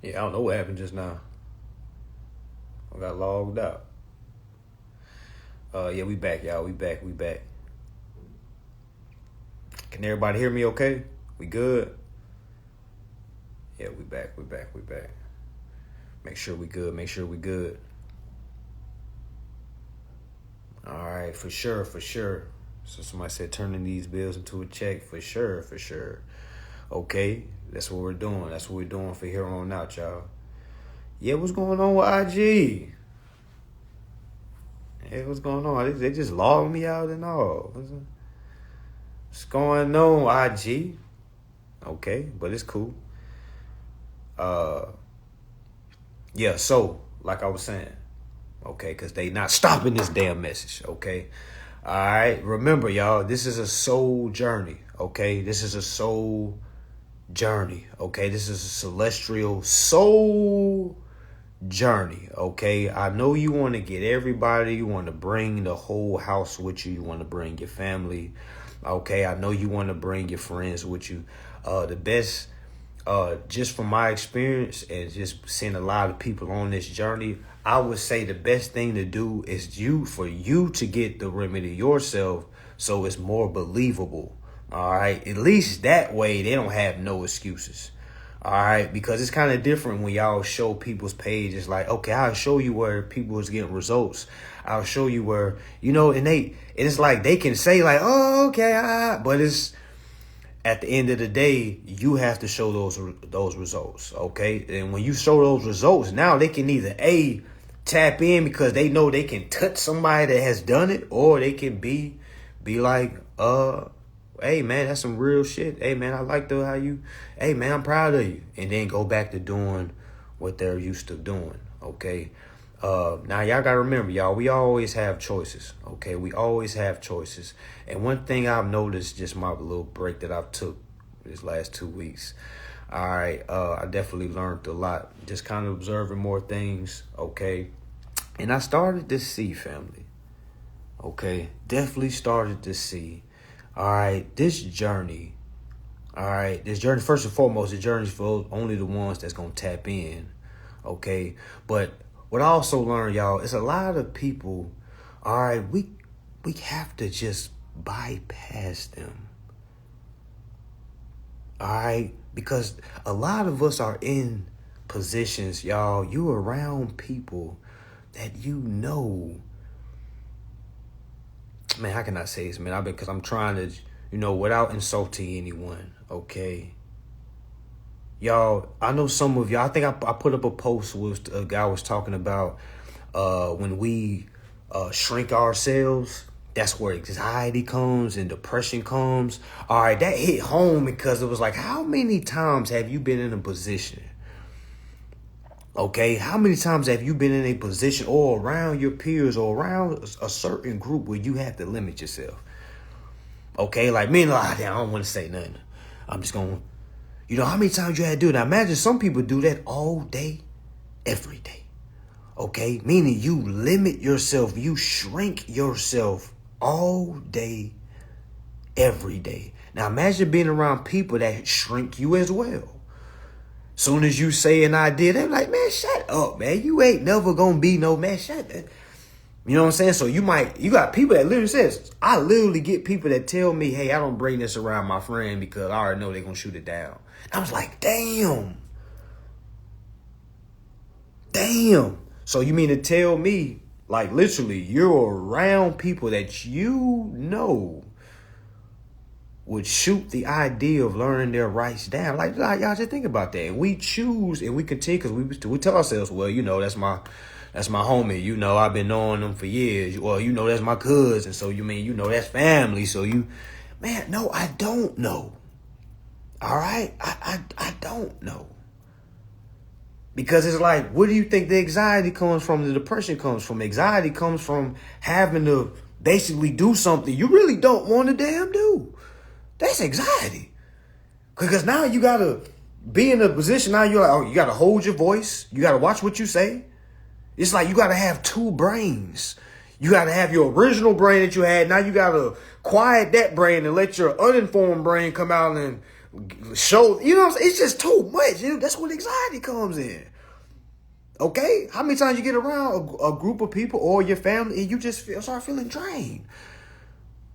Yeah, I don't know what happened just now. I got logged out. Yeah, we back, y'all. We back. Can everybody hear me okay? We good? Yeah, we back. Make sure we good. All right, for sure. So somebody said turning these bills into a check, for sure. Okay, that's what we're doing. That's what we're doing for here on out, y'all. Yeah, what's going on with IG? Hey, what's going on? They just logged me out and all. What's going on, IG? Okay, but it's cool. Yeah, so, like I was saying, okay, because they not stopping this damn message, okay? All right, remember, y'all, this is a soul journey, okay? This is a soul journey, okay? This is a celestial soul journey, okay? I know you want to get everybody, you want to bring the whole house with you want to bring your family, okay? I know you want to bring your friends with you. The best, just from my experience and just seeing a lot of people on this journey, I would say the best thing to do is for you to get the remedy yourself so it's more believable, all right? At least that way they don't have no excuses. All right, because it's kind of different when y'all show people's page. It's like, okay, I'll show you where people is getting results. I'll show you where, and it's like they can say like, oh, okay, but it's at the end of the day, you have to show those results, okay? And when you show those results, now they can either tap in because they know they can touch somebody that has done it, or they can be like, hey, man, that's some real shit. Hey, man, I like how you, hey, man, I'm proud of you. And then go back to doing what they're used to doing, okay? Now, y'all got to remember, y'all, we always have choices, okay? We always have choices. And one thing I've noticed, just my little break that I've took this last 2 weeks, all right, I definitely learned a lot, just kind of observing more things, okay? And I started to see, family, okay? Definitely started to see. All right, this journey, first and foremost, the journey is for only the ones that's going to tap in, okay? But what I also learned, y'all, is a lot of people, all right, we have to just bypass them, all right? Because a lot of us are in positions, y'all, you're around people that man, how can I say this, man? Because I'm trying to, without insulting anyone, okay? Y'all, I know some of y'all, I think I put up a post where a guy was talking about when we shrink ourselves, that's where anxiety comes and depression comes. All right, that hit home because it was like, how many times have you been in a position? Okay, how many times have you been in a position or around your peers or around a certain group where you have to limit yourself? Okay, like me, I don't want to say nothing. I'm just going, how many times you had to do that? Imagine some people do that all day, every day. Okay, meaning you limit yourself, you shrink yourself all day, every day. Now imagine being around people that shrink you as well. Soon as you say an idea, they're like, man, shut up, man. You ain't never gonna be no man. Shut up. You know what I'm saying? So you got people that literally says, I literally get people that tell me, hey, I don't bring this around my friend because I already know they're gonna shoot it down. I was like, damn. So you mean to tell me, like literally, you're around people that would shoot the idea of learning their rights down. Like y'all just think about that. And we choose and we continue because we tell ourselves, well, that's my homie. I've been knowing them for years. Well, that's my cousin. So that's family. So man, no, I don't know. All right. I don't know. Because it's like, what do you think the anxiety comes from? The depression comes from. Anxiety comes from having to basically do something you really don't want to damn do. That's anxiety. Because now you got to be in a position, now you're like, you got to hold your voice. You got to watch what you say. It's like you got to have two brains. You got to have your original brain that you had. Now you got to quiet that brain and let your uninformed brain come out and show, you know what I'm saying? It's just too much. That's when anxiety comes in. Okay? How many times you get around a group of people or your family and you just start feeling drained?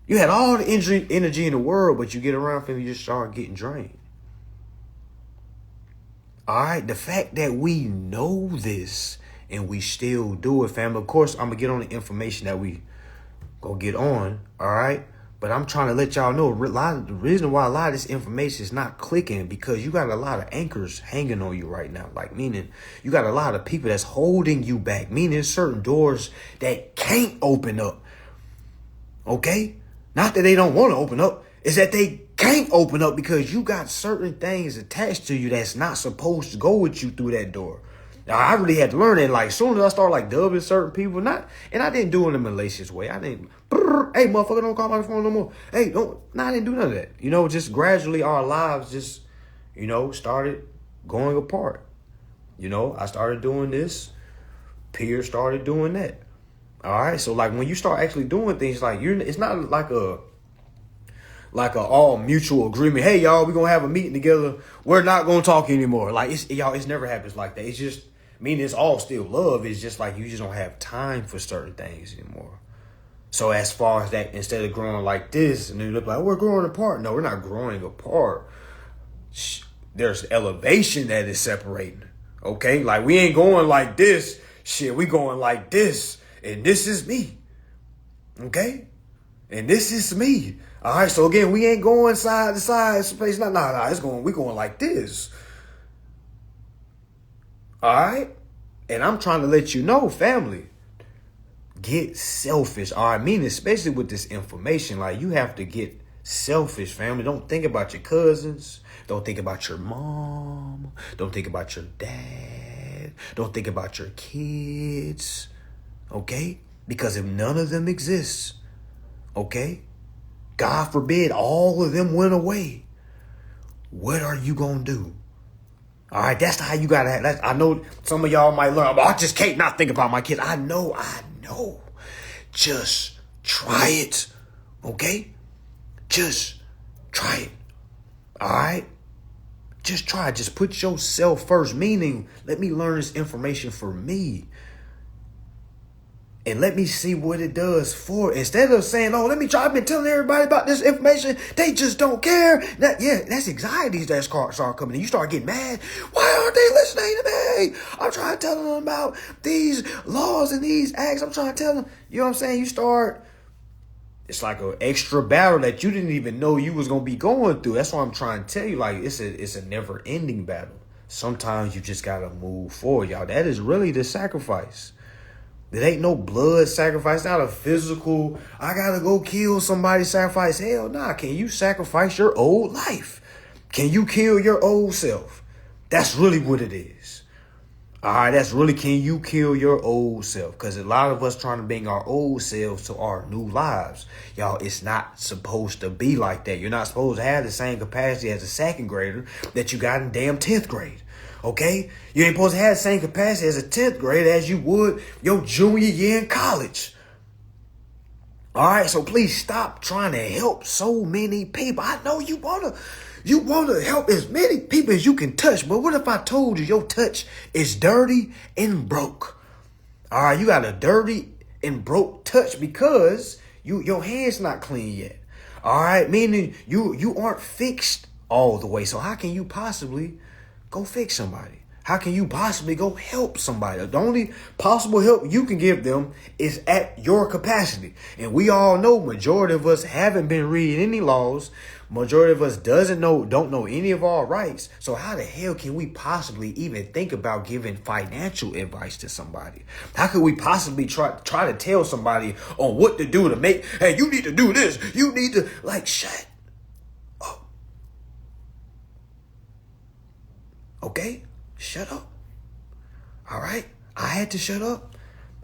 You had all the energy in the world, but you get around and you just start getting drained. All right? The fact that we know this and we still do it, family. Of course, I'm going to get on the information that we going to get on. All right? But I'm trying to let y'all know the reason why a lot of this information is not clicking, because you got a lot of anchors hanging on you right now. Like, meaning you got a lot of people that's holding you back, meaning certain doors that can't open up. Okay? Not that they don't want to open up. It's that they can't open up because you got certain things attached to you that's not supposed to go with you through that door. Now, I really had to learn that. Like, soon as I started like dubbing certain people, and I didn't do it in a malicious way. I didn't, hey, motherfucker, don't call my phone no more. Hey, I didn't do none of that. Just gradually our lives just, started going apart. I started doing this. Peers started doing that. All right. So like when you start actually doing things, like it's not like a all mutual agreement. Hey, y'all, we're going to have a meeting together. We're not going to talk anymore. Like, it's never happens like that. It's just, it's all still love. It's just like you just don't have time for certain things anymore. So as far as that, instead of growing like this, and you look like, we're growing apart. No, we're not growing apart. There's elevation that is separating. Okay? Like, we ain't going like this. Shit, we going like this. And this is me. Okay? And this is me. All right, so again, we ain't going side to side. We going like this. All right? And I'm trying to let you know, family, get selfish. All right, meaning especially with this information, like you have to get selfish, family. Don't think about your cousins. Don't think about your mom. Don't think about your dad. Don't think about your kids. Okay? Because if none of them exists, okay? God forbid all of them went away. What are you going to do? All right, that's how you got to have. I know some of y'all might learn, I just can't not think about my kids. I know. Just try it, okay? Just try it, all right? Just try it. Just put yourself first, meaning let me learn this information for me. And let me see what it does for it. Instead of saying, let me try. I've been telling everybody about this information. They just don't care. That's anxieties that start coming in. You start getting mad. Why aren't they listening to me? I'm trying to tell them about these laws and these acts. I'm trying to tell them. You know what I'm saying? It's like an extra battle that you didn't even know you was going to be going through. That's why I'm trying to tell you, like, it's a never ending battle. Sometimes you just got to move forward, y'all. That is really the sacrifice. There ain't no blood sacrifice, not a physical, I gotta go kill somebody sacrifice. Hell nah. Can you sacrifice your old life? Can you kill your old self? That's really what it is. All right, can you kill your old self? Because a lot of us trying to bring our old selves to our new lives. Y'all, it's not supposed to be like that. You're not supposed to have the same capacity as a second grader that you got in damn 10th grade. Okay? You ain't supposed to have the same capacity as a 10th grader as you would your junior year in college. All right? So please stop trying to help so many people. I know you want to help as many people as you can touch. But what if I told you your touch is dirty and broke? All right? You got a dirty and broke touch because your hand's not clean yet. All right? Meaning you aren't fixed all the way. So how can you possibly go fix somebody? How can you possibly go help somebody? The only possible help you can give them is at your capacity. And we all know majority of us haven't been reading any laws. Majority of us don't know any of our rights. So how the hell can we possibly even think about giving financial advice to somebody? How could we possibly try to tell somebody on what to do to make, hey, you need to do this. You need to, shut up. Okay? Shut up. All right? I had to shut up.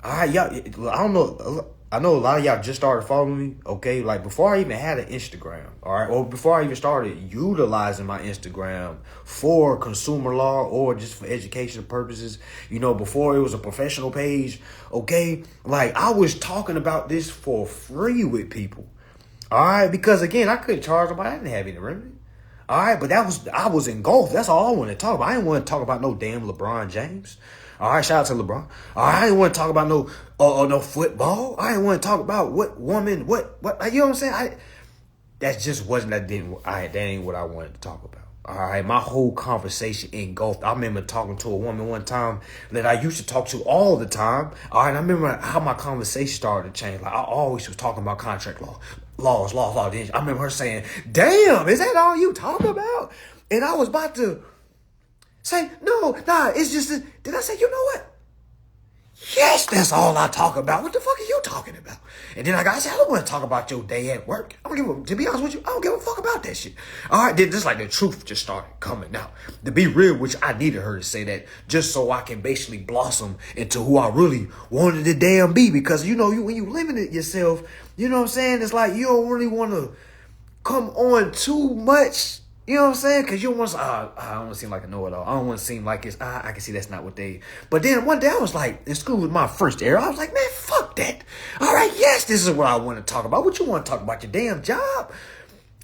All right, y'all. I don't know. I know a lot of y'all just started following me. Okay? Like before I even had an Instagram. All right? Or before I even started utilizing my Instagram for consumer law or just for educational purposes. Before it was a professional page. Okay? Like I was talking about this for free with people. All right? Because again, I couldn't charge them. I didn't have any remedy. All right, but I was engulfed. That's all I wanted to talk about. I didn't want to talk about no damn LeBron James. All right, shout out to LeBron. All right, I didn't want to talk about no football. I didn't want to talk about what woman, what, you know what I'm saying? That just wasn't, that ain't what I wanted to talk about. All right, my whole conversation engulfed. I remember talking to a woman one time that I used to talk to all the time. All right, I remember how my conversation started to change. Like, I always was talking about contract laws. I remember her saying, damn, is that all you talk about? And I was about to say, no, nah, it's just, did I say, you know what? Yes, that's all I talk about. What the fuck are you talking about? And then I said, I don't want to talk about your day at work. To be honest with you, I don't give a fuck about that shit. All right, then just like the truth just started coming out. To be real, which I needed her to say that just so I can basically blossom into who I really wanted to damn be. Because, you know, when you limit yourself, you know what I'm saying? It's like you don't really want to come on too much. You know what I'm saying? Because you don't want to, I don't want to seem like a know-it-all. I don't want to seem like it's, I can see that's not what they, but then one day I was like, in school was my first era. I was like, man, fuck that. All right, yes, this is what I want to talk about. What you want to talk about, your damn job?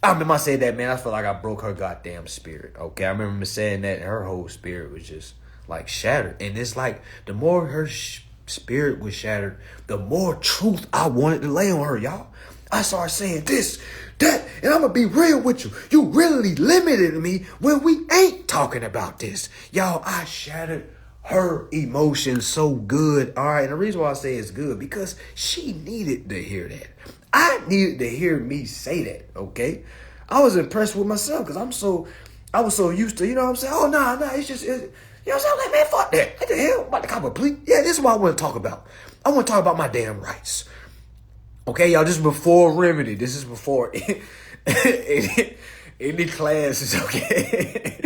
I remember I said that, man, I feel like I broke her goddamn spirit, okay? I remember saying that her whole spirit was just like shattered. And it's like, the more her spirit was shattered, the more truth I wanted to lay on her, y'all. I started saying this, that, and I'm going to be real with you. You really limited me when we ain't talking about this. Y'all, I shattered her emotions so good. All right, and the reason why I say it's good, because she needed to hear that. I needed to hear me say that, okay? I was impressed with myself because I was so used to, you know what I'm saying? Oh, nah, it's just, you know what I'm saying? I'm like, man, fuck that. What the hell? I'm about to cop a plea? Yeah, this is what I want to talk about. I want to talk about my damn rights. Okay, y'all, this is before Remedy. This is before any classes, okay?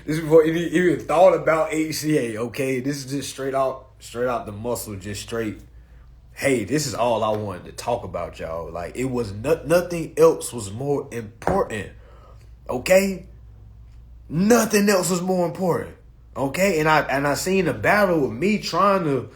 This is before any even thought about HCA, okay? This is just straight out the muscle, just straight. Hey, this is all I wanted to talk about, y'all. Like, it was nothing else was more important, okay? Nothing else was more important, okay? And I seen the battle of me trying to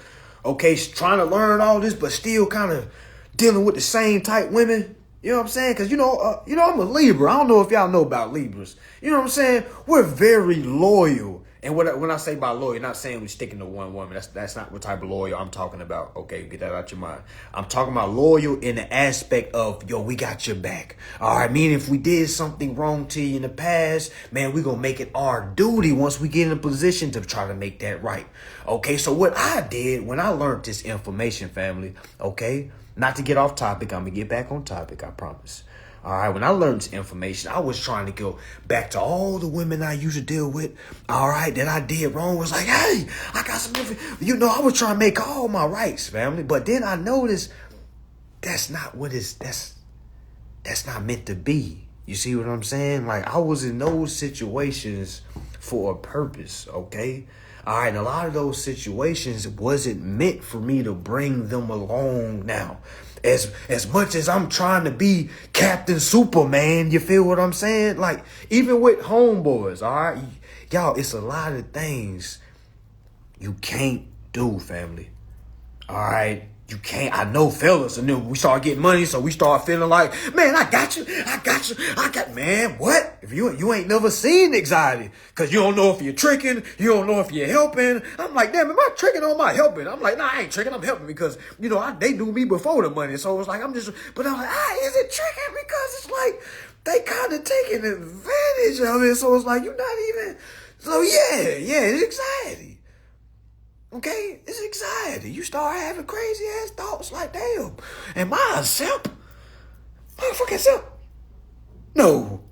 learn all this, but still kind of dealing with the same type women. You know what I'm saying? Because, you know, I'm a Libra. I don't know if y'all know about Libras. You know what I'm saying? We're very loyal. And when I say by loyal, not saying we're sticking to one woman. That's not what type of loyal I'm talking about. Okay, get that out your mind. I'm talking about loyal in the aspect of, yo, we got your back. All right, meaning if we did something wrong to you in the past, man, we're going to make it our duty once we get in a position to try to make that right. Okay, so what I did when I learned this information, family, okay, not to get off topic, I'm going to get back on topic, I promise. All right, when I learned this information, I was trying to go back to all the women I used to deal with, all right, that I did wrong. Was like, hey, I got some information. You know, I was trying to make all my rights, family. But then I noticed that's not meant to be. You see what I'm saying? Like, I was in those situations for a purpose, okay? All right, and a lot of those situations wasn't meant for me to bring them along now. As much as I'm trying to be Captain Superman, you feel what I'm saying? Like, even with homeboys, all right? Y'all, it's a lot of things you can't do, family. All right? You can't. I know, fellas, and then we start getting money, so we start feeling like, man, I got you. Man, what? If you ain't never seen anxiety, because you don't know if you're tricking, you don't know if you're helping. I'm like, damn, am I tricking or am I helping? I'm like, nah, I ain't tricking, I'm helping because, you know, they knew me before the money, so it's like, but I'm like, is it tricking? Because it's like, they kind of taking advantage of it, so it's like, you're not even, so yeah, it's anxiety. Okay, it's anxiety. You start having crazy ass thoughts like, damn, am I a simp? Motherfucking simp. No.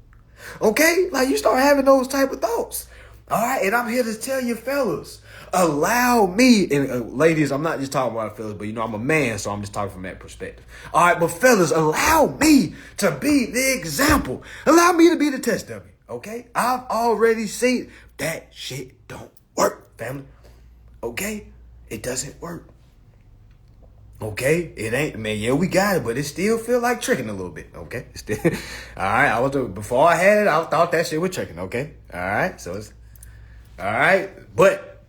Okay, like you start having those type of thoughts. All right, and I'm here to tell you, fellas, allow me, and ladies, I'm not just talking about fellas, but you know, I'm a man, so I'm just talking from that perspective. All right, but fellas, allow me to be the example. Allow me to be the test dummy. Okay, I've already seen that shit don't work, family. Okay? It doesn't work. Okay? It ain't, man, yeah, we got it, but it still feel like tricking a little bit. Okay? Still, all right, before I had it, I thought that shit was tricking. Okay? All right? So it's, all right? But,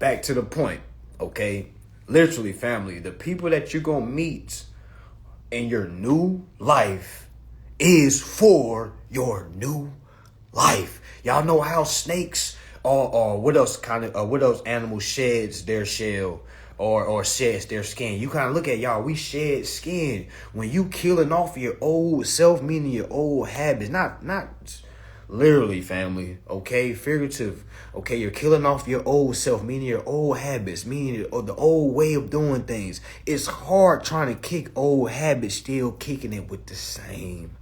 back to the point. Okay? Literally, family, the people that you're going to meet in your new life is for your new Life. Y'all know how snakes or what else animals sheds their shell or sheds their skin. You kind of look at y'all, we shed skin. When you killing off your old self, meaning your old habits, not literally, family, okay, figurative, okay, you're killing off your old self, meaning your old habits, meaning the old way of doing things. It's hard trying to kick old habits, still kicking it with the same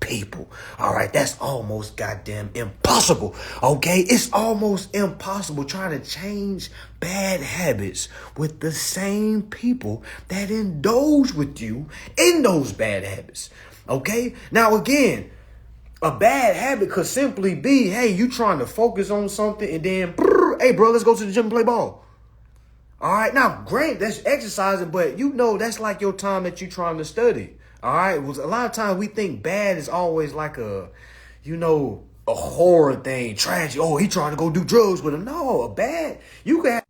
people. All right, that's almost goddamn impossible. Okay, it's almost impossible trying to change bad habits with the same people that indulge with you in those bad habits. Okay, now again, a bad habit could simply be, hey, you trying to focus on something and then, hey, bro, let's go to the gym and play ball. All right, now, great, that's exercising, but you know that's like your time that you trying to study. All right, a lot of times we think bad is always like a horror thing, tragic. Oh, he trying to go do drugs with him. No, a bad, you can have.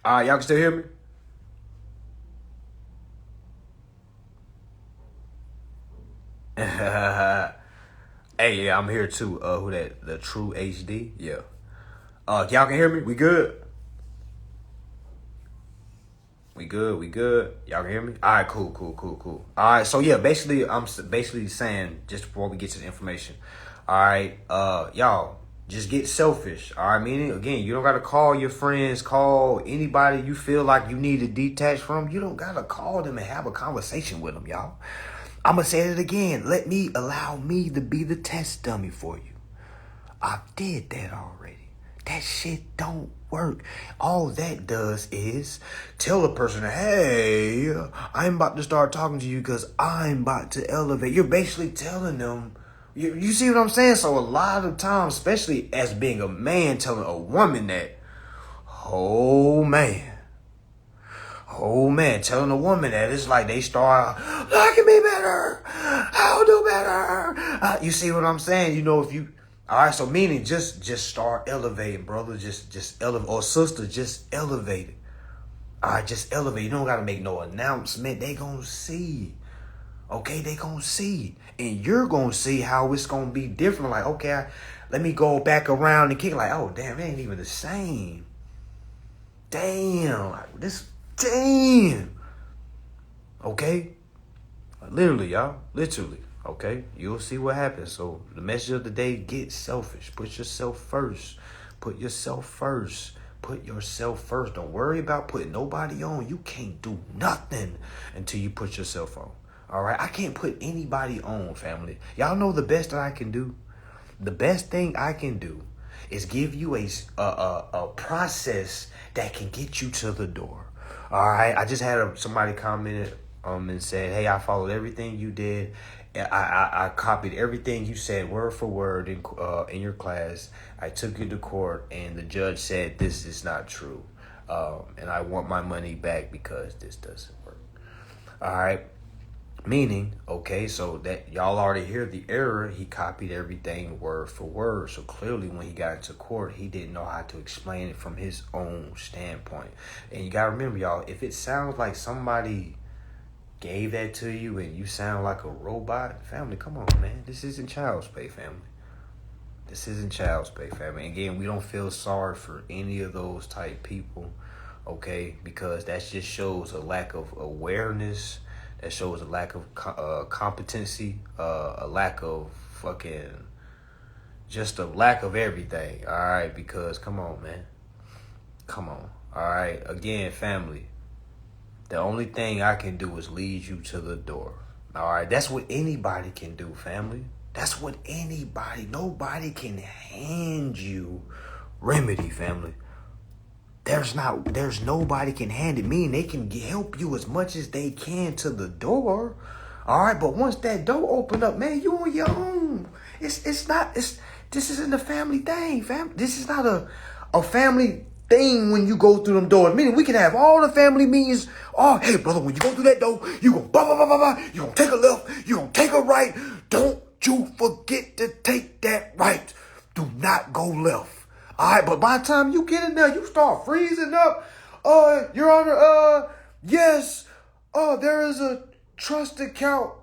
All right, y'all can still hear me? Hey, yeah, I'm here too. Who that? The True HD? Yeah. Y'all can hear me? We good? We good. Y'all can hear me? All right, cool. All right, so yeah, basically, I'm basically saying, just before we get to the information, all right, y'all, just get selfish, all right? Meaning, again, you don't got to call your friends, call anybody you feel like you need to detach from. You don't got to call them and have a conversation with them, y'all. I'm going to say it again. Allow me to be the test dummy for you. I did that already. That shit don't work. All that does is tell a person, hey, I'm about to start talking to you because I'm about to elevate. You're basically telling them, you see what I'm saying? So a lot of times, especially as being a man telling a woman that, oh man, telling a woman that, it's like they start, liking me better, I'll do better. You see what I'm saying? You know, if you, all right, so meaning just start elevating, brother. Just elevate, or sister, just elevate it. All right, just elevate. You don't got to make no announcement. They going to see. Okay, they going to see. And you're going to see how it's going to be different. Like, okay, let me go back around and kick. Like, oh, damn, it ain't even the same. Damn, like this, damn. Okay? Literally, y'all. Literally. Okay? You'll see what happens. So the message of the day, get selfish. Put yourself first. Put yourself first. Put yourself first. Don't worry about putting nobody on. You can't do nothing until you put yourself on. All right? I can't put anybody on, family. Y'all know the best that I can do? The best thing I can do is give you a process that can get you to the door. All right? I just had somebody commented and said, hey, I followed everything you did. I copied everything you said word for word in your class. I took you to court, and the judge said this is not true. And I want my money back because this doesn't work. All right. Meaning, okay, so that y'all already hear the error. He copied everything word for word. So clearly when he got into court, he didn't know how to explain it from his own standpoint. And you got to remember, y'all, if it sounds like somebody gave that to you and you sound like a robot, family, come on, man. This isn't child's play, family. This isn't child's play, family. Again, we don't feel sorry for any of those type people, okay, because that just shows a lack of awareness. That shows a lack of competency, a lack of just a lack of everything, all right? Because, come on, man. Come on, all right? Again, family, the only thing I can do is lead you to the door, all right? That's what anybody can do, family. That's what nobody can hand you remedy, family. There's nobody can hand it. Meaning they can help you as much as they can to the door. All right, but once that door open up, man, you on your own. This isn't a family thing, fam. This is not a family thing when you go through them doors. Meaning we can have all the family meetings. Oh, hey, brother, when you go through that door, you gonna blah, blah, blah, blah, blah. You gonna take a left, you gonna take a right. Don't you forget to take that right. Do not go left. All right, but by the time you get in there, you start freezing up. Your Honor, yes. There is a trust account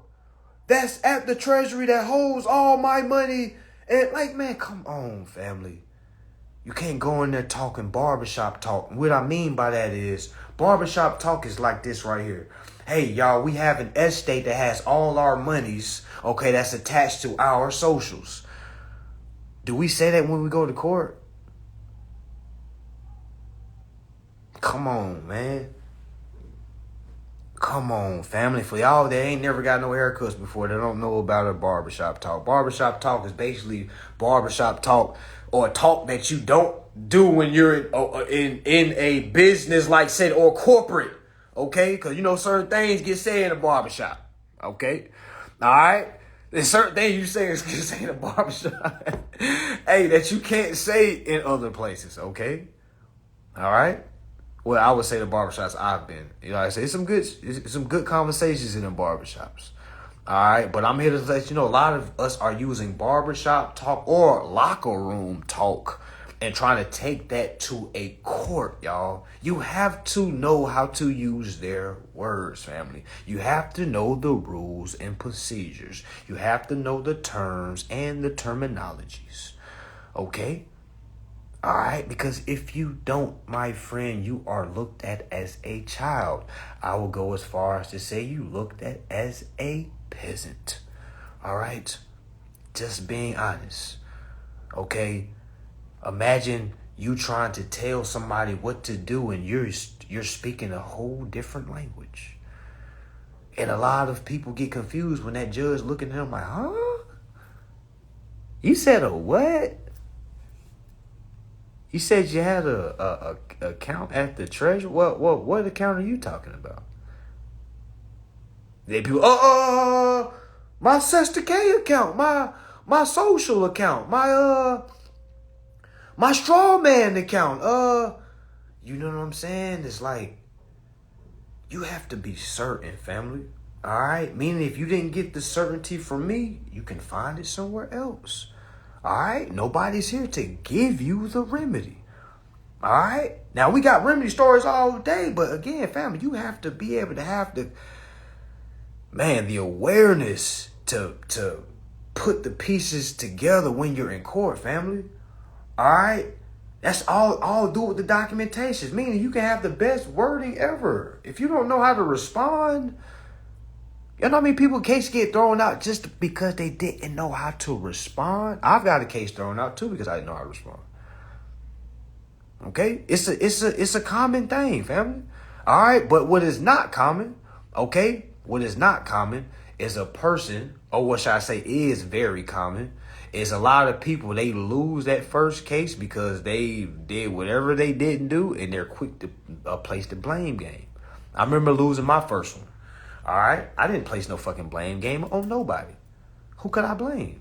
that's at the treasury that holds all my money. And like, man, come on, family. You can't go in there talking barbershop talk. What I mean by that is barbershop talk is like this right here. Hey, y'all, we have an estate that has all our monies, okay, that's attached to our socials. Do we say that when we go to court? Come on, man. Come on, family. For y'all that ain't never got no haircuts before, they don't know about a barbershop talk. Barbershop talk is basically barbershop talk, or talk that you don't do when you're in a business like said, or corporate, okay? Because, you know, certain things get said in a barbershop, okay? All right? There's certain things you say is get said in a barbershop, hey, that you can't say in other places, okay? All right? Well, I would say the barbershops I've been. You know, I say some good conversations in the barbershops. All right, but I'm here to let you know a lot of us are using barbershop talk or locker room talk and trying to take that to a court, y'all. You have to know how to use their words, family. You have to know the rules and procedures. You have to know the terms and the terminologies. Okay? All right, because if you don't, my friend, you are looked at as a child. I will go as far as to say you looked at as a peasant. All right, just being honest. Okay, imagine you trying to tell somebody what to do and you're speaking a whole different language. And a lot of people get confused when that judge looking at them like, huh? You said a what? You said you had a account at the treasury. What account are you talking about? They people, my Sister K account, my social account, my straw man account. You know what I'm saying? It's like you have to be certain, family. All right, meaning if you didn't get the certainty from me, you can find it somewhere else. All right, nobody's here to give you the remedy. All right, now we got remedy stories all day, but again, family, you have to be able to have the awareness to put the pieces together when you're in court, family. All right, that's all do with the documentations, meaning you can have the best wording ever. If you don't know how to respond, you know how many people case get thrown out just because they didn't know how to respond? I've got a case thrown out too because I didn't know how to respond. Okay? It's a common thing, family. All right, but what is not common, okay? What is not common is a person, or what should I say is very common, is a lot of people, they lose that first case because they did whatever they didn't do and they're quick to place the blame game. I remember losing my first one. All right, I didn't place no fucking blame game on nobody. Who could I blame?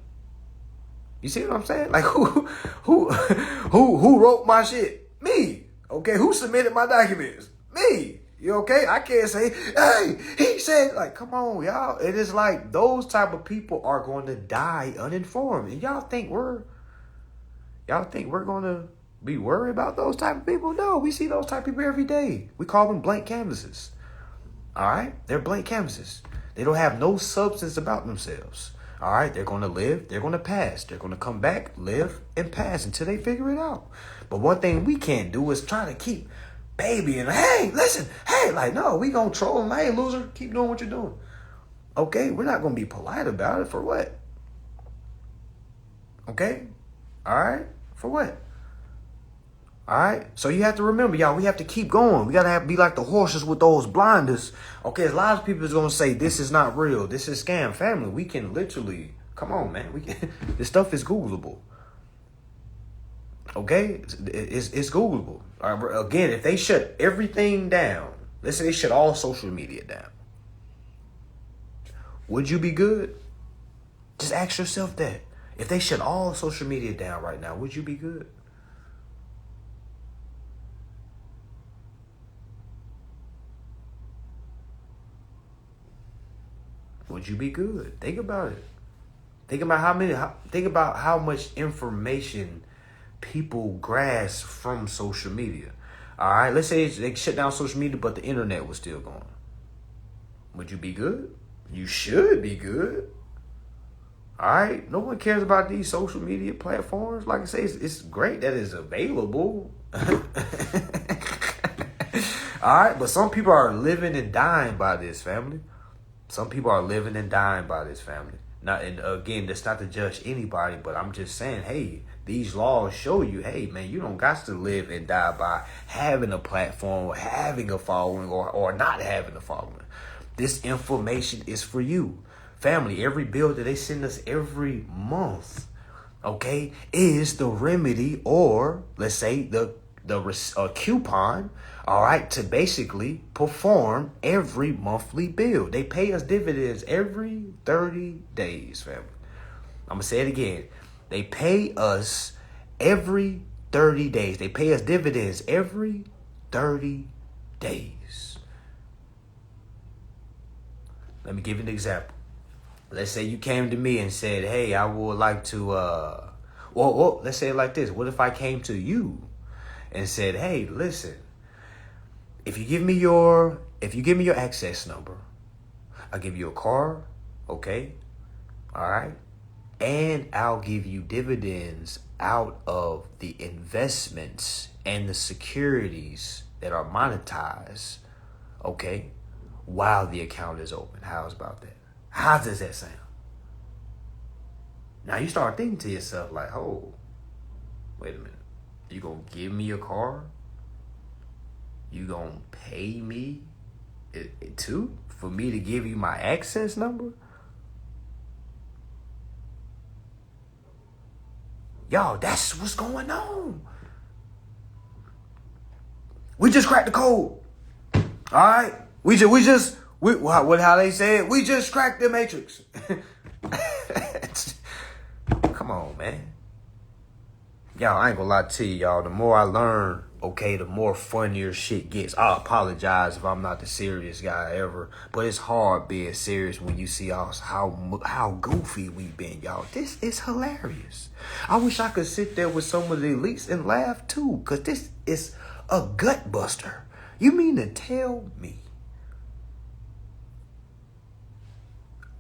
You see what I'm saying? Like who wrote my shit? Me. Okay, who submitted my documents? Me. You okay? I can't say, hey, he said, like, come on, y'all. It is like those type of people are going to die uninformed. And y'all think we're going to be worried about those type of people? No, we see those type of people every day. We call them blank canvases. All right? They're blank canvases. They don't have no substance about themselves. All right? They're going to live. They're going to pass. They're going to come back, live, and pass until they figure it out. But one thing we can't do is try to keep babying. Hey, listen. Hey, like, no, we going to troll them. Hey, loser, keep doing what you're doing. Okay? We're not going to be polite about it. For what? Okay? All right? For what? All right, so you have to remember, y'all, we have to keep going. We got to be like the horses with those blinders. Okay, a lot of people is going to say, this is not real. This is scam. Family, we can literally, come on, man. This stuff is Googleable. Okay, it's Googleable. All right, again, if they shut everything down, let's say they shut all social media down, would you be good? Just ask yourself that. If they shut all social media down right now, would you be good? Would you be good? Think about it. Think about how much information people grasp from social media. All right, let's say they shut down social media, but the internet was still going. Would you be good? You should be good. All right, no one cares about these social media platforms. Like I say, it's great that it's available. All right, but some people are living and dying by this, family. Some people are living and dying by this, family. Not, and again, that's not to judge anybody, but I'm just saying, hey, these laws show you, hey, man, you don't got to live and die by having a platform or having a following or not having a following. This information is for you. Family, every bill that they send us every month, okay, is the remedy, or let's say the coupon, all right, to basically perform every monthly bill. They pay us dividends every 30 days, family. I'm going to say it again. They pay us every 30 days. They pay us dividends every 30 days. Let me give you an example. Let's say you came to me and said, hey, I would like to, well, let's say it like this. What if I came to you and said, hey, listen, if you give me your access number, I'll give you a car, okay? All right? And I'll give you dividends out of the investments and the securities that are monetized, okay, while the account is open. How's about that? How does that sound? Now you start thinking to yourself like, oh, wait a minute. You gonna give me a car? You gonna pay me too for me to give you my access number? Y'all, that's what's going on. We just cracked the code. All right? How they say it? We just cracked the matrix. Come on, man. Y'all, I ain't gonna lie to y'all. The more I learn, okay, the more funnier shit gets. I apologize if I'm not the serious guy ever, but it's hard being serious when you see us how goofy we've been, y'all. This is hilarious. I wish I could sit there with some of the elites and laugh too, because this is a gut buster. You mean to tell me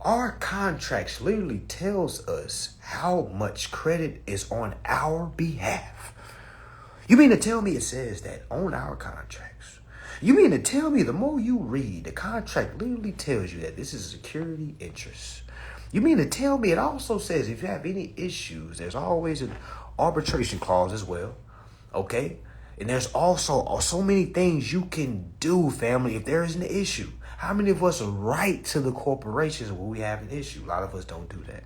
our contracts literally tells us how much credit is on our behalf? You mean to tell me it says that on our contracts? You mean to tell me the more you read, the contract literally tells you that this is security interest? You mean to tell me it also says if you have any issues, there's always an arbitration clause as well, okay? And there's also so many things you can do, family, if there is an issue. How many of us write to the corporations when we have an issue? A lot of us don't do that.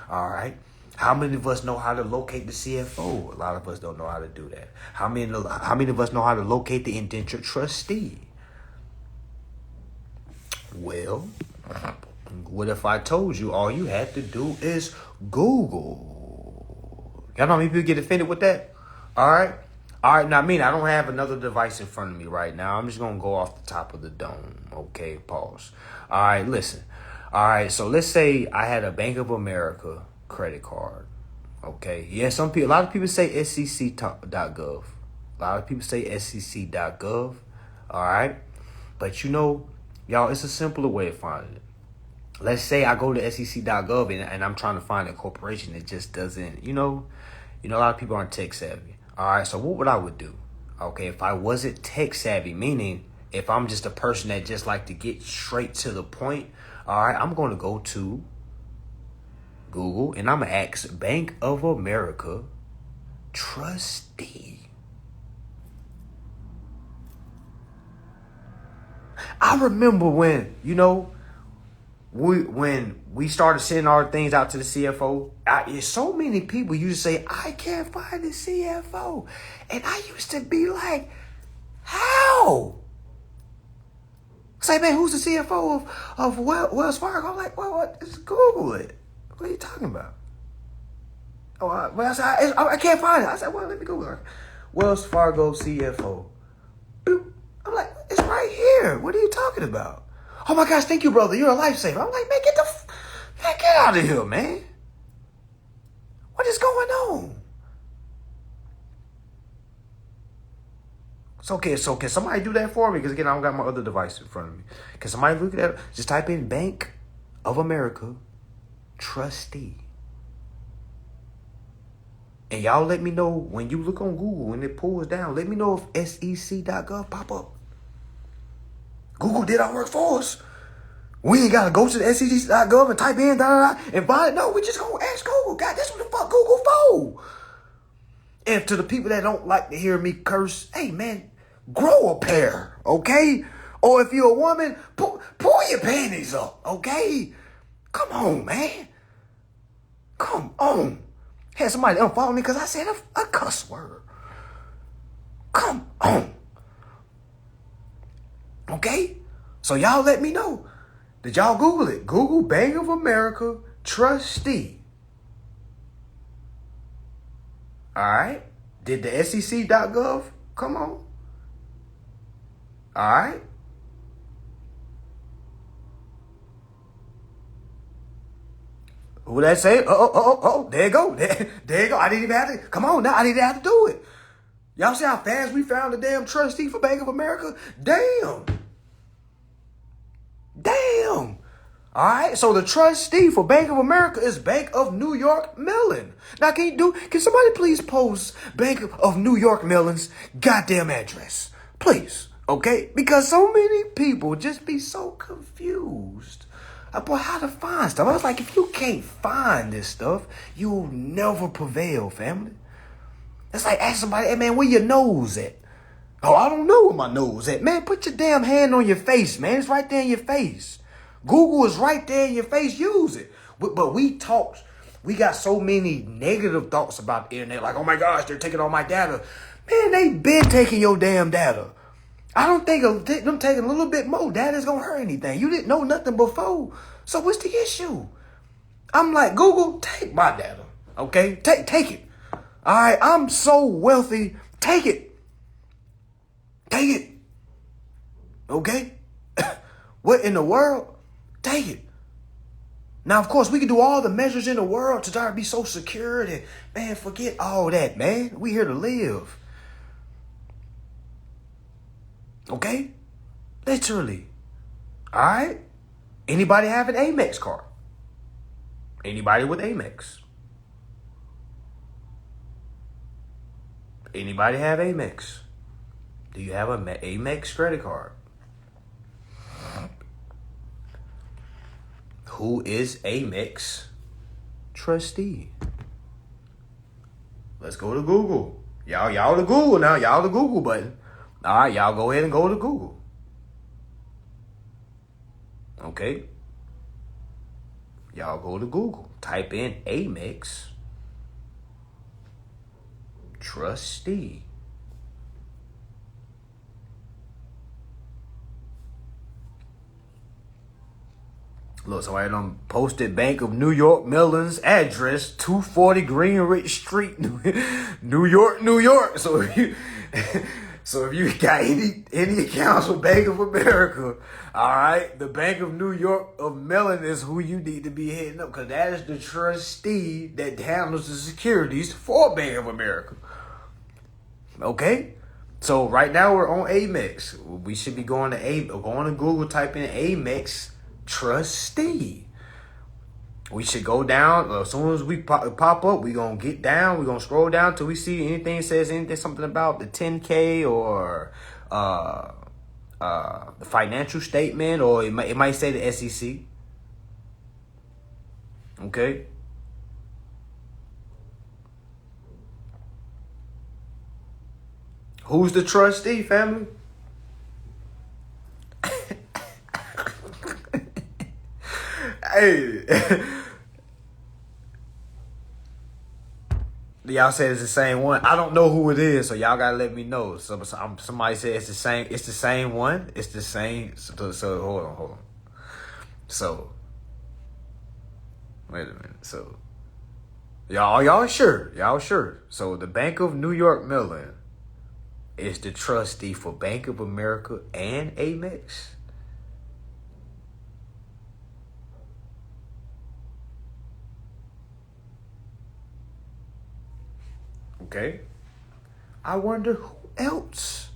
All right. How many of us know how to locate the CFO? A lot of us don't know how to do that. How many of us know how to locate the indentured trustee? Well, what if I told you all you had to do is Google? Y'all know how many people get offended with that? All right. All right, now, I don't have another device in front of me right now. I'm just going to go off the top of the dome. Okay, pause. All right, listen. All right, so let's say I had a Bank of America credit card. Okay, yeah, a lot of people say sec.gov. A lot of people say sec.gov. All right, but y'all, it's a simpler way of finding it. Let's say I go to sec.gov and I'm trying to find a corporation that just doesn't, a lot of people aren't tech savvy. All right, so what I would do, okay, if I wasn't tech savvy, meaning if I'm just a person that just like to get straight to the point, all right, I'm going to go to Google and I'm going to ask Bank of America trustee. I remember when, when we started sending our things out to the CFO, so many people used to say, I can't find the CFO. And I used to be like, how? Say, man, who's the CFO of Wells Fargo? I'm like, what? Just Google it. What are you talking about? Oh, I said, I can't find it. I said, well, let me Google it. Wells Fargo CFO. Boop. I'm like, it's right here. What are you talking about? Oh my gosh, thank you, brother. You're a lifesaver. I'm like, man, get out of here, man. What is going on? It's okay. So can somebody do that for me? Because again, I don't got my other device in front of me. Can somebody look at that? Just type in Bank of America trustee. And y'all let me know when you look on Google, when it pulls down, let me know if sec.gov pop up. Google did our work for us. We ain't got to go to the sec.gov and type in and find it. No, we just going to ask Google. God, that's what the fuck Google for. And to the people that don't like to hear me curse, hey, man, grow a pair, okay? Or if you're a woman, pull your panties up, okay? Come on, man. Come on. Had somebody unfollow me because I said a cuss word. Come on. Okay? So y'all let me know. Did y'all Google it? Google Bank of America trustee. All right? Did the sec.gov come on? All right? Who that say? Oh, there you go. There you go. I didn't even have to. Come on now. I didn't have to do it. Y'all see how fast we found the damn trustee for Bank of America? Damn. All right. So the trustee for Bank of America is Bank of New York Mellon. Now, can somebody please post Bank of New York Mellon's goddamn address? Please. Okay? Because so many people just be so confused about how to find stuff. I was like, if you can't find this stuff, you'll never prevail, family. It's like ask somebody, hey man, where your nose at? Oh, I don't know where my nose at. Man, put your damn hand on your face, man. It's right there in your face. Google is right there in your face. Use it. But we got so many negative thoughts about the internet. Like, oh my gosh, they're taking all my data. Man, they been taking your damn data. I don't think them taking a little bit more data is going to hurt anything. You didn't know nothing before. So what's the issue? I'm like, Google, take my data. Okay? Take it. All right? I'm so wealthy. Take it. Take it. Okay? What in the world? Take it. Now, of course, we can do all the measures in the world to try to be so secure and, man, forget all that, man. We here to live. Okay? Literally. All right? Anybody have an Amex card? Anybody with Amex? Anybody have Amex? Do you have an Amex credit card? Who is Amex trustee? Let's go to Google. Y'all to Google now. Y'all the Google button. All right, y'all go ahead and go to Google. Okay. Y'all go to Google. Type in Amex trustee. Look, somebody done posted Bank of New York Mellon's address, 240 Greenwich Street, New York. So if you got any accounts with Bank of America, all right, the Bank of New York of Mellon is who you need to be hitting up, because that is the trustee that handles the securities for Bank of America. Okay? So right now we're on Amex. We should be going to Google, type in Amex trustee. We should go down. As soon as we pop up, we're going to get down. We're going to scroll down till we see anything something about the 10K or the financial statement, or it might say the SEC. Okay? Who's the trustee, family? Hey. Y'all said it's the same one. I don't know who it is, so y'all gotta let me know. Somebody said it's the same. It's the same one. It's the same. So hold on. So wait a minute. So y'all sure? Y'all sure? So the Bank of New York Mellon is the trustee for Bank of America and Amex. Okay. I wonder who else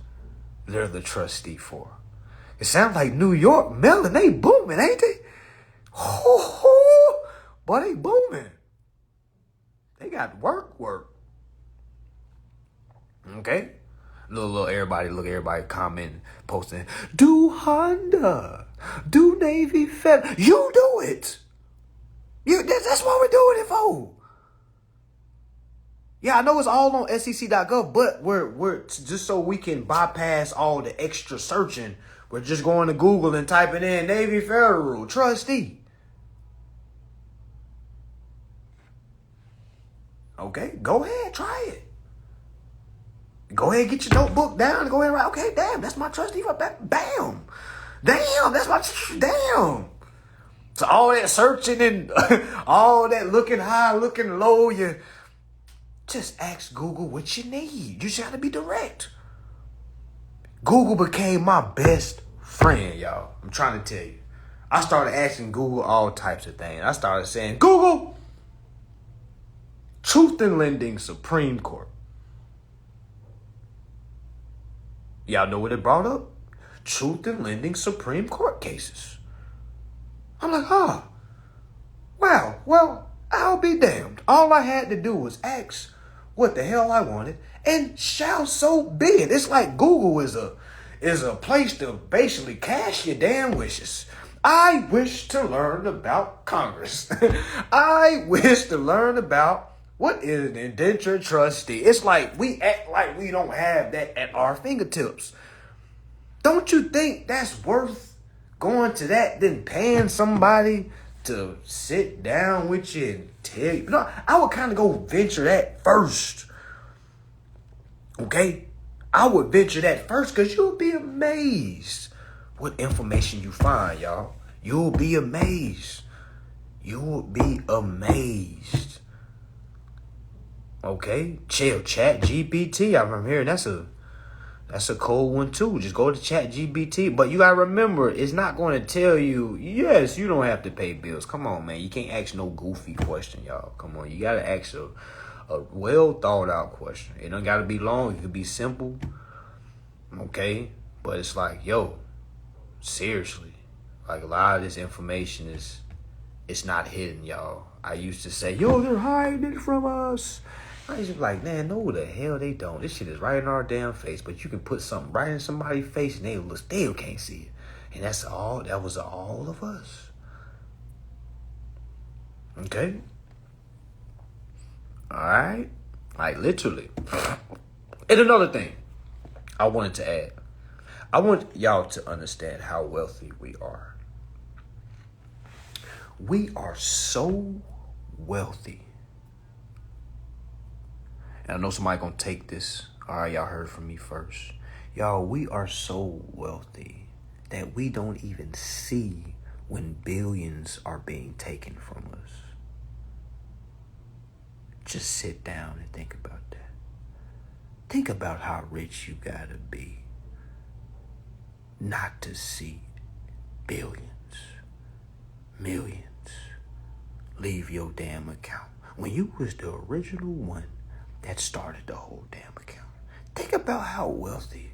they're the trustee for. It sounds like New York Mellon, they booming, ain't they? Boy, they booming. They got work. Okay? Everybody commenting, posting, do Honda, do Navy Fed. You do it. That's what we're doing it for. Yeah, I know it's all on SEC.gov, but we're just so we can bypass all the extra searching. We're just going to Google and typing in Navy Federal trustee. Okay, go ahead, try it. Go ahead, get your notebook down. Go ahead, write. Okay, damn, that's my trustee. Bam, damn, that's my damn. So all that searching and all that looking high, looking low, you just ask Google what you need. You just got to be direct. Google became my best friend, y'all. I'm trying to tell you. I started asking Google all types of things. I started saying, Google, Truth in Lending Supreme Court. Y'all know what it brought up? Truth in Lending Supreme Court cases. I'm like, wow, well, I'll be damned. All I had to do was ask what the hell I wanted, and shall so be it. It's like Google is a place to basically cash your damn wishes. I wish to learn about Congress. I wish to learn about what is an indentured trustee. It's like we act like we don't have that at our fingertips. Don't you think that's worth going to that than paying somebody to sit down with you and tell you? No, I would kind of go venture that first. Okay? I would venture that first because you'll be amazed what information you find, y'all. You'll be amazed. You'll be amazed. Okay? Chill, Chat GPT. I'm hearing that's a cold one too. Just go to Chat GPT. But you gotta remember, it's not going to tell you, yes, you don't have to pay bills. Come on, man. You can't ask no goofy question, y'all. Come on. You gotta ask a well thought out question. It don't gotta be long. It could be simple. Okay? But it's like, yo, seriously. Like a lot of this information it's not hidden, y'all. I used to say, yo, they're hiding it from us. I used to be like, man, no, the hell they don't. This shit is right in our damn face. But you can put something right in somebody's face and they still can't see it. And that was all of us. Okay? Alright? Like literally. And another thing I wanted to add. I want y'all to understand how wealthy we are. We are so wealthy. And I know somebody gonna take this. All right, y'all heard from me first. Y'all, we are so wealthy that we don't even see when billions are being taken from us. Just sit down and think about that. Think about how rich you gotta be not to see billions, millions leave your damn account when you was the original one that started the whole damn account. Think about how wealthy.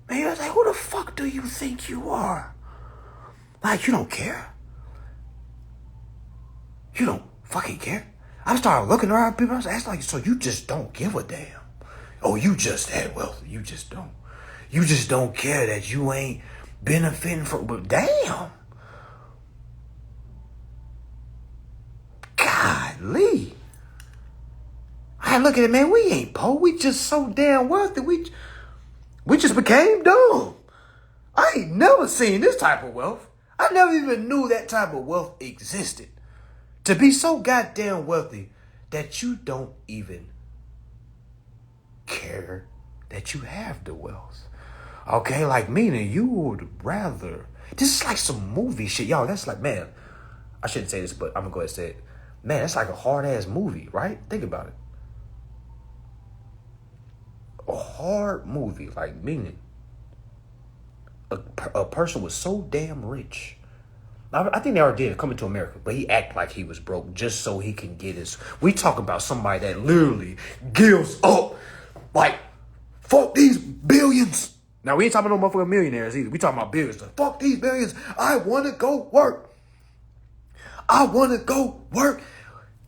Man, you're like, who the fuck do you think you are? Like, you don't care. You don't fucking care. I started looking around people. I was asking, like, so you just don't give a damn. Oh, you just that wealthy. You just don't. You just don't care that you ain't benefiting from. But damn. Golly. I look at it, man. We ain't poor. We just so damn wealthy. We just became dumb. I ain't never seen this type of wealth. I never even knew that type of wealth existed. To be so goddamn wealthy that you don't even care that you have the wealth. Okay, like meaning you would rather. This is like some movie shit. Y'all, that's like, man, I shouldn't say this, but I'm gonna go ahead and say it. Man, that's like a hard ass movie, right? Think about it. A hard movie, like meaning a person was so damn rich. I think they already did Coming to America, but he act like he was broke just so he can get his. We talk about somebody that literally gives up, like, fuck these billions. Now we ain't talking about no motherfucking millionaires either. We talking about billions. Like, fuck these billions. I want to go work. I want to go work.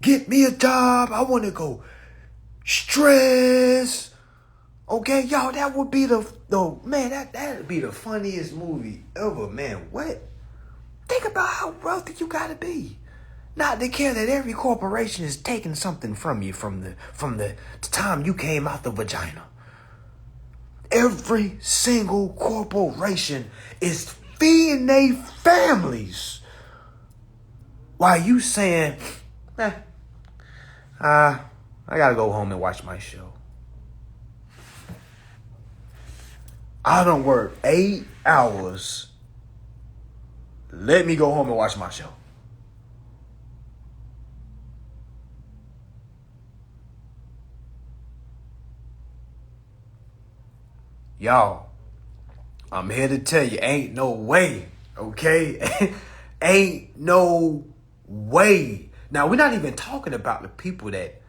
Get me a job. I want to go stress. Okay, y'all, that would be man, that'd be the funniest movie ever, man. What? Think about how wealthy you gotta be. Not to care that every corporation is taking something from you from the time you came out the vagina. Every single corporation is feeding their families. While you saying, I gotta go home and watch my show. I don't work 8 hours. Let me go home and watch my show. Y'all, I'm here to tell you, ain't no way, okay? Ain't no way. Now, we're not even talking about the people that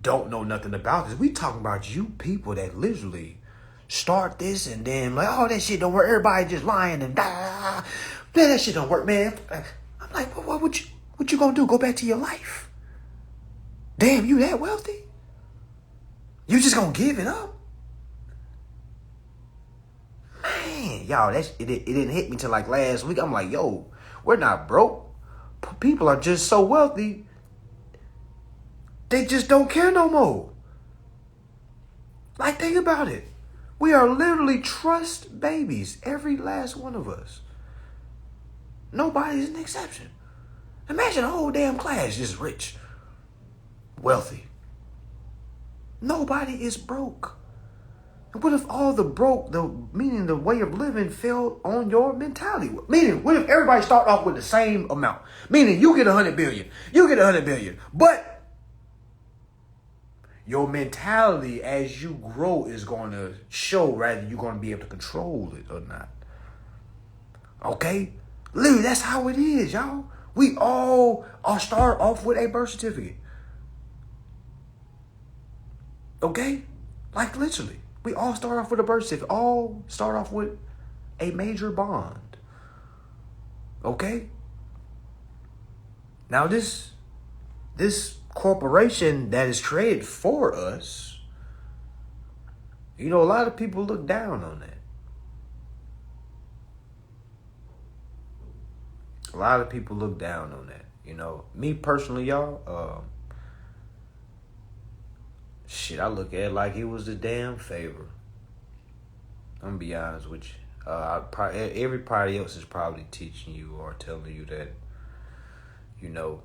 don't know nothing about this. We talking about you people that literally start this and then like, oh, that shit don't work. Everybody just lying and man, that shit don't work, man. I'm like, well, what you gonna do? Go back to your life? Damn, you that wealthy? You just gonna give it up? Man, y'all, it didn't hit me till like last week. I'm like, yo, we're not broke. People are just so wealthy, they just don't care no more. Like, think about it. We are literally trust babies, every last one of us. Nobody's an exception. Imagine a whole damn class just rich, wealthy. Nobody is broke. And what if all the broke, meaning the way of living, fell on your mentality? Meaning, what if everybody start off with the same amount? Meaning, you get 100 billion, you get 100 billion, but your mentality as you grow is going to show whether you're going to be able to control it or not. Okay? Literally, that's how it is, y'all. We all start off with a birth certificate. Okay? Like, literally. We all start off with a birth certificate. All start off with a major bond. Okay? Now, this corporation that is created for us, you know, a lot of people look down on that. A lot of people look down on that. You know, me personally, y'all, I look at it like it was a damn favor. I'm gonna be honest with you. Everybody else is probably teaching you or telling you that, you know,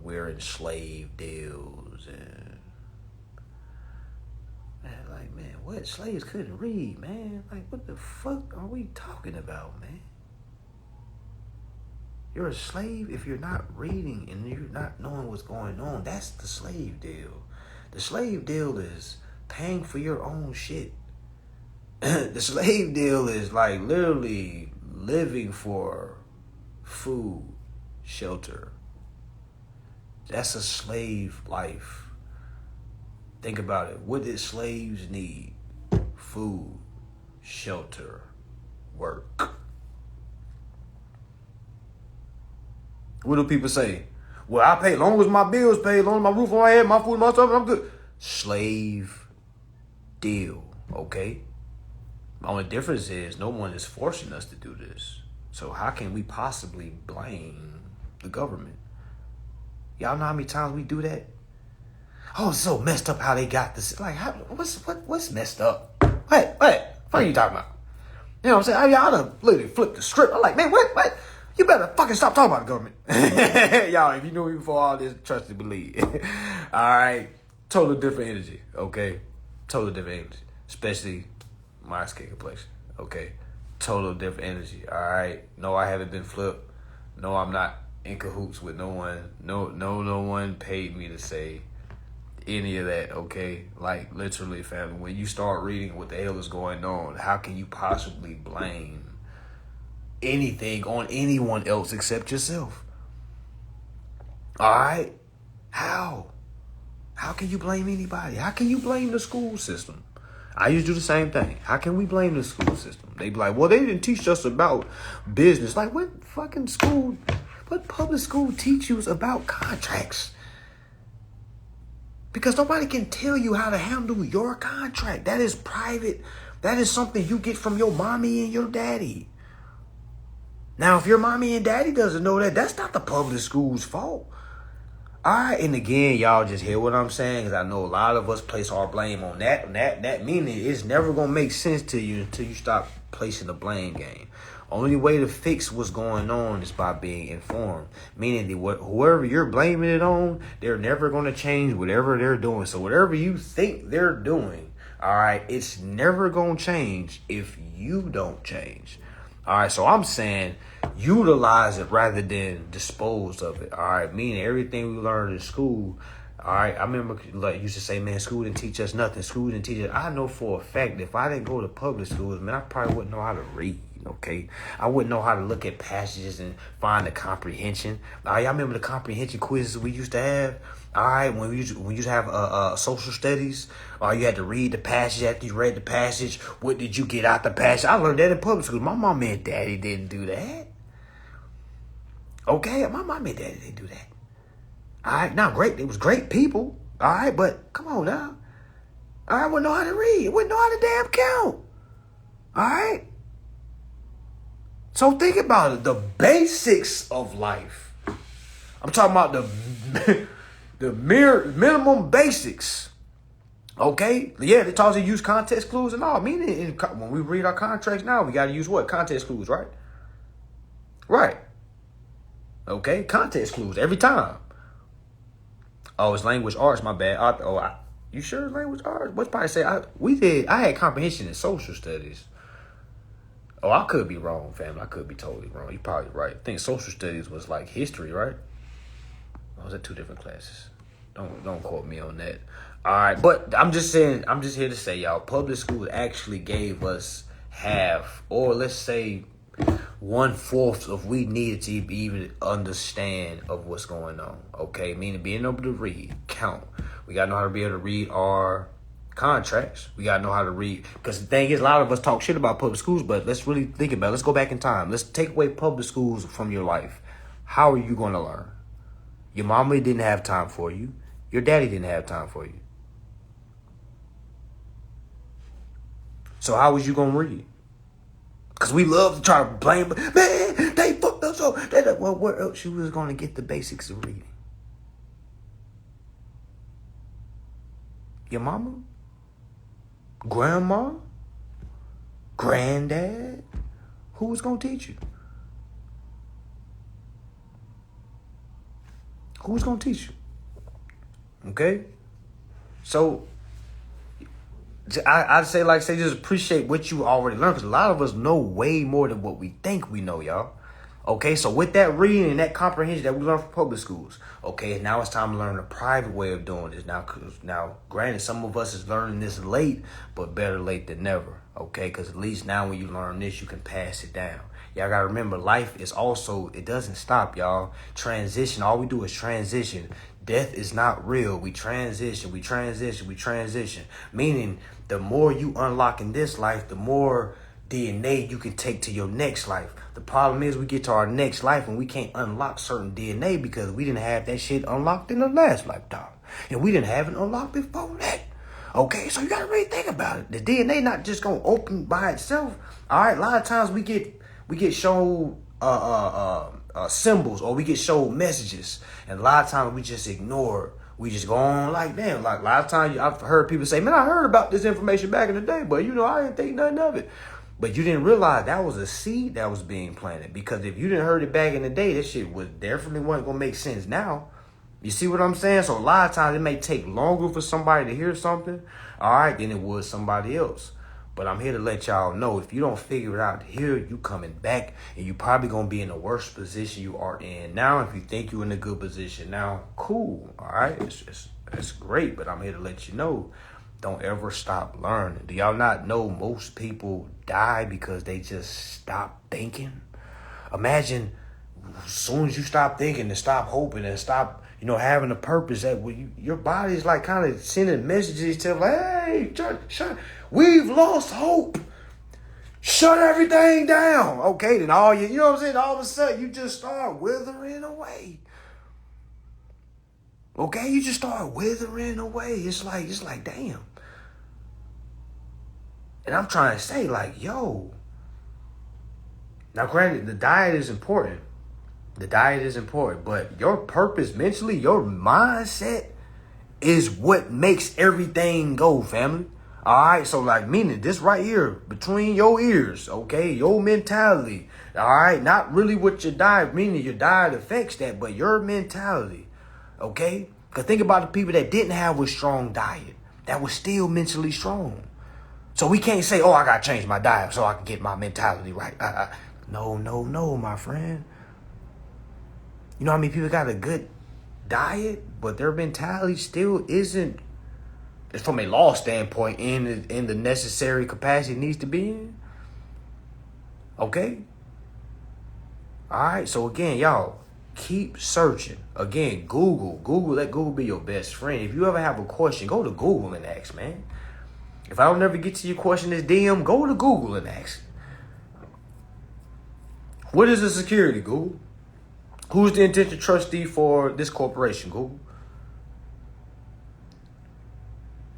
we're in slave deals and man, what? Slaves couldn't read, man. Like, what the fuck are we talking about, man? You're a slave if you're not reading and you're not knowing what's going on. That's the slave deal. The slave deal is paying for your own shit. The slave deal is like literally living for food, shelter. That's a slave life. Think about it. What did slaves need? Food, shelter, work. What do people say? Well, I pay, as long as my bills paid, as long as my roof on my head, my food, my stuff, I'm good. Slave deal, okay? The only difference is no one is forcing us to do this. So how can we possibly blame the government? Y'all know how many times we do that? Oh, it's so messed up how they got this. Like, what's messed up? What are you talking about? You know what I'm saying? Y'all done literally flipped the script. I'm like, man, what? You better fucking stop talking about the government. Y'all, if you knew me before all this, trust and believe. All right. Total different energy, okay? Total different energy. Especially my skin complexion, okay? Total different energy, all right? No, I haven't been flipped. No, I'm not in cahoots with no one. No one paid me to say any of that, okay? Like, literally, family, when you start reading what the hell is going on, how can you possibly blame anything on anyone else except yourself? All right? How can you blame anybody? How can you blame the school system? I used to do the same thing. How can we blame the school system? They be like, well, they didn't teach us about business. Like, what fucking school, what public school teach you about contracts? Because nobody can tell you how to handle your contract. That is private. That is something you get from your mommy and your daddy. Now, if your mommy and daddy doesn't know that, that's not the public school's fault. All right, and again, y'all just hear what I'm saying, because I know a lot of us place our blame on that meaning it's never going to make sense to you until you stop placing the blame game. Only way to fix what's going on is by being informed, meaning that whoever you're blaming it on, they're never going to change whatever they're doing. So whatever you think they're doing, all right, it's never going to change if you don't change. All right, so I'm saying utilize it rather than dispose of it. All right, meaning everything we learned in school. All right, I remember like used to say, man, school didn't teach us nothing. School didn't teach us. I know for a fact that if I didn't go to public schools, man, I probably wouldn't know how to read. Okay, I wouldn't know how to look at passages and find the comprehension. All right, y'all remember the comprehension quizzes we used to have? All right, when we used to have social studies, you had to read the passage. After you read the passage, what did you get out the passage? I learned that in public school. My mom and daddy didn't do that. Okay, my mom and daddy didn't do that. All right, now great, it was great people. All right, but come on now. I wouldn't know how to read. Wouldn't know how to damn count. All right. So think about it. The basics of life. I'm talking about the mere minimum basics. Okay? Yeah, they taught us to use context clues and all. Meaning, when we read our contracts now, we got to use what? Context clues, right? Right. Okay? Context clues every time. Oh, it's language arts, my bad. You sure it's language arts? What's probably say? I had comprehension in social studies. Oh, I could be wrong, family. I could be totally wrong. You're probably right. I think social studies was like history, right? Or was that two different classes? Don't quote me on that. All right, but I'm just saying. I'm just here to say, y'all, public school actually gave us half, or let's say 1/4 of we needed to even understand of what's going on. Okay, meaning being able to read, count. We gotta know how to be able to read our contracts. We gotta know how to read, because the thing is, a lot of us talk shit about public schools, but let's really think about it. Let's go back in time. Let's take away public schools from your life. How are you going to learn? Your mama didn't have time for you. Your daddy didn't have time for you. So how was you going to read? Because we love to try to blame, man, they fucked us up. Well, where else you was going to get the basics of reading? Your mama? Grandma? Granddad? Who was going to teach you? Who was going to teach you? Okay? So, I'd say, just appreciate what you already learned, because a lot of us know way more than what we think we know, y'all. Okay, so with that reading and that comprehension that we learned from public schools, okay, now it's time to learn a private way of doing this. Now, granted, some of us is learning this late, but better late than never, okay? Because at least now when you learn this, you can pass it down. Y'all got to remember, life is also, it doesn't stop, y'all. Transition, all we do is transition. Death is not real. We transition. Meaning, the more you unlock in this life, the more DNA you can take to your next life. The problem is we get to our next life and we can't unlock certain DNA because we didn't have that shit unlocked in the last lifetime. And we didn't have it unlocked before that. Okay, so you got to really think about it. The DNA not just going to open by itself. All right, a lot of times we get shown symbols, or we get shown messages. And a lot of times we just ignore it. We just go on like, damn, like a lot of times I've heard people say, man, I heard about this information back in the day, but I didn't think nothing of it. But you didn't realize that was a seed that was being planted. Because if you didn't heard it back in the day, this shit was definitely wasn't going to make sense now. You see what I'm saying? So a lot of times it may take longer for somebody to hear something, all right, than it would somebody else. But I'm here to let y'all know, if you don't figure it out here, you coming back, and you probably going to be in the worst position you are in now. If you think you're in a good position now, cool, all right? It's great, but I'm here to let you know, don't ever stop learning. Do y'all not know most people die because they just stop thinking? Imagine as soon as you stop thinking and stop hoping and stop, having a purpose, that your body's like kind of sending messages to like, hey, shut, we've lost hope. Shut everything down. Okay, then all what I'm saying? All of a sudden you just start withering away. Okay, you just start withering away. It's like, damn. And I'm trying to say, like, yo. Now, granted, the diet is important. The diet is important, but your purpose mentally, your mindset is what makes everything go, family. All right, so like meaning this right here between your ears, okay, your mentality. All right, not really what your diet, meaning your diet affects that, but your mentality, okay. Because think about the people that didn't have a strong diet that was still mentally strong. So we can't say, oh, I gotta change my diet so I can get my mentality right. No, my friend. You know how many people got a good diet, but their mentality still isn't, from a law standpoint, in the necessary capacity it needs to be in? Okay? Alright, so again, y'all, keep searching. Again, Google. Let Google be your best friend. If you ever have a question, go to Google and ask, man. If I don't ever get to your question as DM, go to Google and ask. What is a security, Google? Who's the intention trustee for this corporation, Google?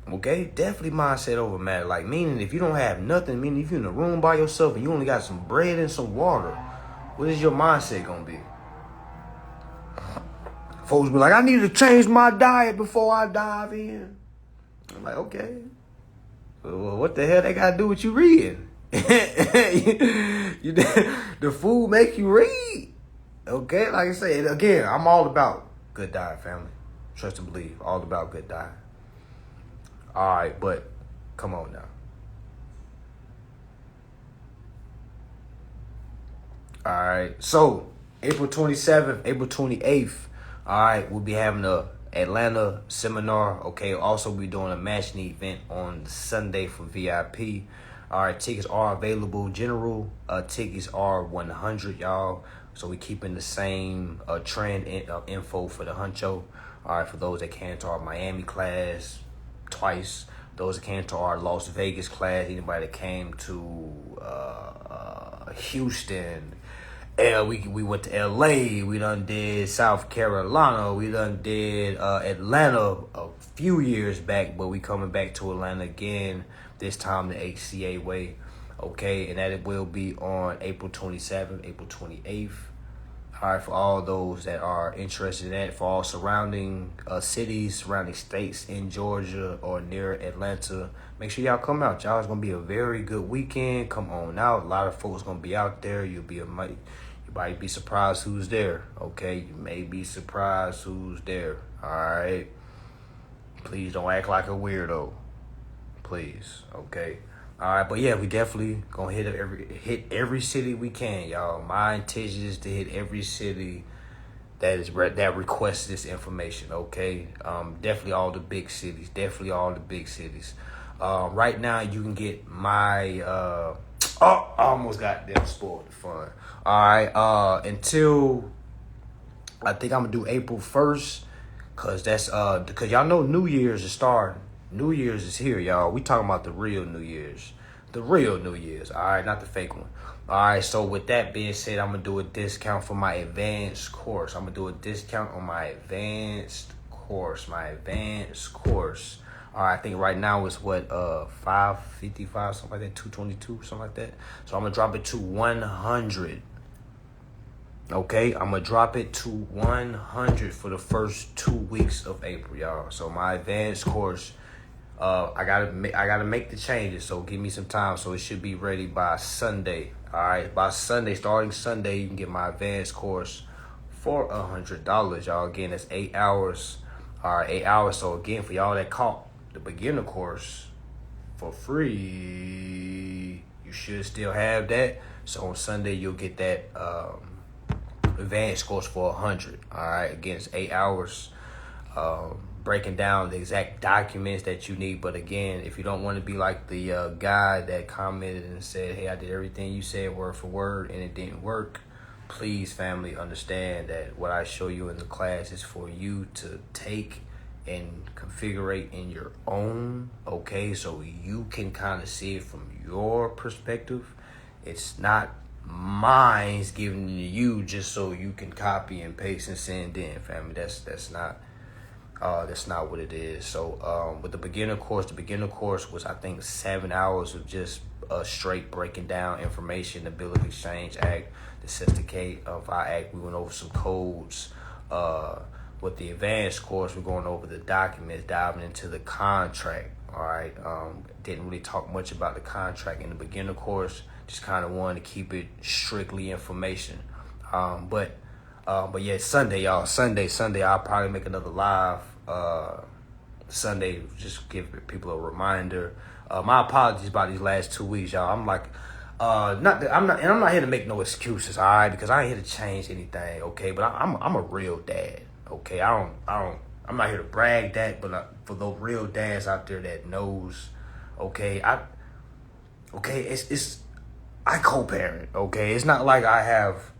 Okay, definitely mindset over matter. Like, meaning if you don't have nothing, meaning if you're in a room by yourself and you only got some bread and some water, what is your mindset gonna be? Folks be like, I need to change my diet before I dive in. I'm like, okay. Well, what the hell they gotta do with you reading? The food make you read. Okay, like I said, again, I'm all about good diet, family. Trust and believe, all about good diet. All right, but come on now. All right, so April 27th, April 28th, all right, we'll be having a Atlanta seminar. Okay, also be doing a matching event on Sunday for VIP. All right, tickets are available. General tickets are $100, y'all. So we keeping the same trend info for the huncho. All right, for those that came to our Miami class twice, those that came to our Las Vegas class, anybody that came to Houston, we went to LA, we done did South Carolina, we done did Atlanta a few years back, but we coming back to Atlanta again, this time the HCA way. Okay, and that it will be on April 27th, April 28th. All right, for all those that are interested in that, for all surrounding cities, surrounding states in Georgia or near Atlanta, make sure y'all come out. Y'all, it's going to be a very good weekend. Come on out. A lot of folks going to be out there. You might be surprised who's there, okay? You may be surprised who's there, all right? Please don't act like a weirdo. Please, okay? All right, but yeah, we definitely gonna hit every city we can, y'all. My intention is to hit every city that requests this information. Okay, definitely all the big cities. Definitely all the big cities. Right now, you can get my. I almost got them spoiled the fun. All right, until I think I'm gonna do April 1st, cause that's because y'all know New Year's is starting. New Year's is here, y'all. We talking about the real New Year's. The real New Year's, all right? Not the fake one. All right, so with that being said, I'm going to do a discount for my advanced course. I'm going to do a discount on my advanced course. All right, I think right now it's what, $555, something like that, $222, something like that. So I'm going to drop it to $100. Okay, I'm going to drop it to $100 for the first 2 weeks of April, y'all. So my advanced course, I gotta make the changes, so give me some time. So it should be ready by Sunday. All right, by Sunday, starting Sunday, you can get my advanced course for $100, y'all. Again, that's 8 hours. All right, 8 hours. So again, for y'all that caught the beginner course for free, you should still have that. So on Sunday, you'll get that advanced course for $100. All right, again, it's 8 hours. Breaking down the exact documents that you need. But again, if you don't want to be like the guy that commented and said, hey, I did everything you said word for word and it didn't work, please, family, understand that what I show you in the class is for you to take and configure in your own, okay? So you can kind of see it from your perspective. It's not mine's given to you just so you can copy and paste and send in, family. That's not That's not what it is. So with the beginner course was, I think, 7 hours of just straight breaking down information, the Bill of Exchange Act, the Certificate of our Act. We went over some codes. With the advanced course, we're going over the documents, diving into the contract. All right. Didn't really talk much about the contract in the beginner course. Just kind of wanted to keep it strictly information. But yeah, Sunday, y'all. Sunday. I'll probably make another live. Sunday, just give people a reminder. My apologies about these last 2 weeks, y'all. I'm like, I'm not here to make no excuses, all right? Because I ain't here to change anything, okay? But I'm a real dad, okay? I'm not here to brag that, but for those real dads out there that knows, okay, it's I co-parent, okay? It's not like I have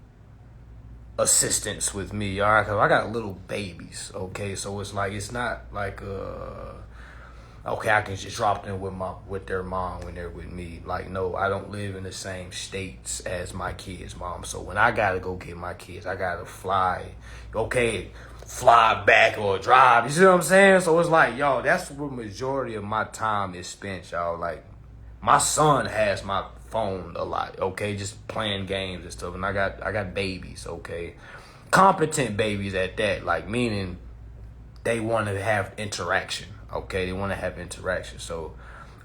assistants with me, all right? Because I got little babies, okay? So it's like, it's not like, okay, I can just drop them with their mom when they're with me. Like, no, I don't live in the same states as my kids' mom. So when I gotta go get my kids, I gotta fly back or drive. You see what I'm saying? So it's like, y'all, that's where the majority of my time is spent, y'all. Like, my son has my phone a lot, okay, just playing games and stuff. And I got babies, okay, competent babies at that. Like, meaning they want to have interaction. Okay, they want to have interaction. So,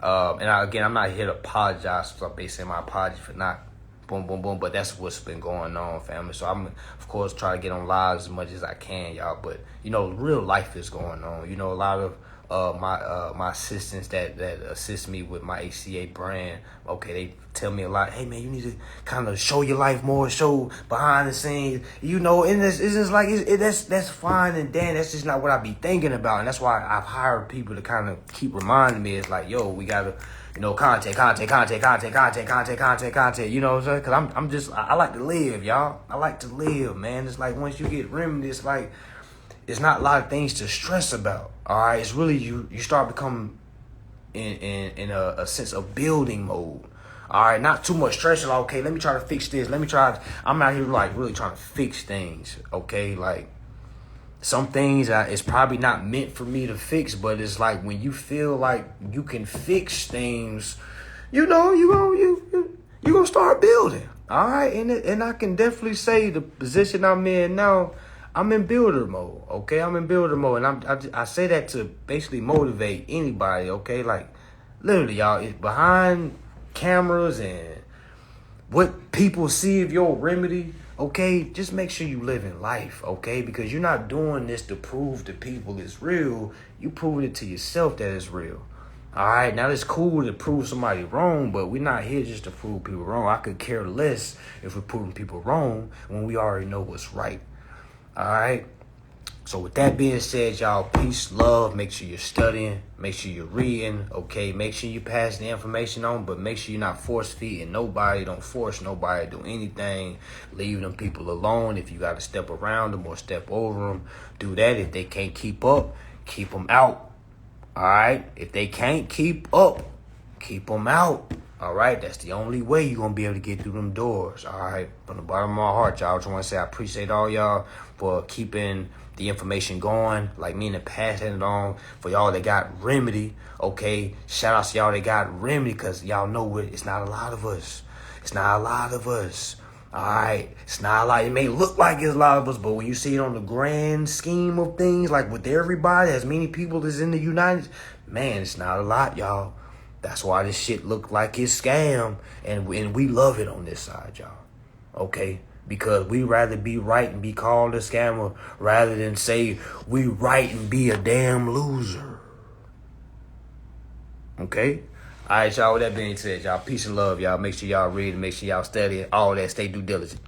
I'm not here to apologize for basically my apology for not boom, boom, boom. But that's what's been going on, family. So I'm, of course, trying to get on live as much as I can, y'all. But, real life is going on. A lot of my assistants that assist me with my HCA brand, okay, they tell me a lot. Hey, man, you need to kind of show your life more, show behind the scenes, and it's just like, that's fine and then that's just not what I be thinking about. And that's why I've hired people to kind of keep reminding me. It's like, yo, we gotta, content. You know what I'm saying? Because I like to live, y'all. I like to live, man. It's like, once you get remedy, it's like, it's not a lot of things to stress about. All right, it's really you start becoming in a sense of building mode. All right, not too much stress. Like, okay, let me try to fix this. I'm out here like really trying to fix things. Okay, like some things it's probably not meant for me to fix, but it's like when you feel like you can fix things, you gonna start building. All right, and I can definitely say the position I'm in now, I'm in builder mode, okay? I'm in builder mode, and I say that to basically motivate anybody, okay? Like, literally, y'all, it's behind cameras and what people see of your remedy, okay? Just make sure you live in life, okay? Because you're not doing this to prove to people it's real. You proving it to yourself that it's real. All right, now it's cool to prove somebody wrong, but we're not here just to prove people wrong. I could care less if we're proving people wrong when we already know what's right. All right. So with that being said, y'all, peace, love. Make sure you're studying. Make sure you're reading. Okay. Make sure you pass the information on, but make sure you're not force feeding nobody. Don't force nobody to do anything. Leave them people alone. If you got to step around them or step over them, do that. If they can't keep up, keep them out. All right. If they can't keep up, keep them out. All right, that's the only way you're going to be able to get through them doors. All right, from the bottom of my heart, y'all, I just want to say I appreciate all y'all for keeping the information going, like me, and passing it on. For y'all that got remedy, okay, shout out to y'all that got remedy, because y'all know it's not a lot of us. It's not a lot of us. All right, it's not a lot. It may look like it's a lot of us, but when you see it on the grand scheme of things, like with everybody, as many people as in the United, man, it's not a lot, y'all. That's why this shit look like it's scam, and we love it on this side, y'all. Okay? Because we rather be right and be called a scammer rather than say we right and be a damn loser. Okay? All right, y'all. With that being said, y'all, peace and love, y'all. Make sure y'all read and make sure y'all study all that. Stay due diligent.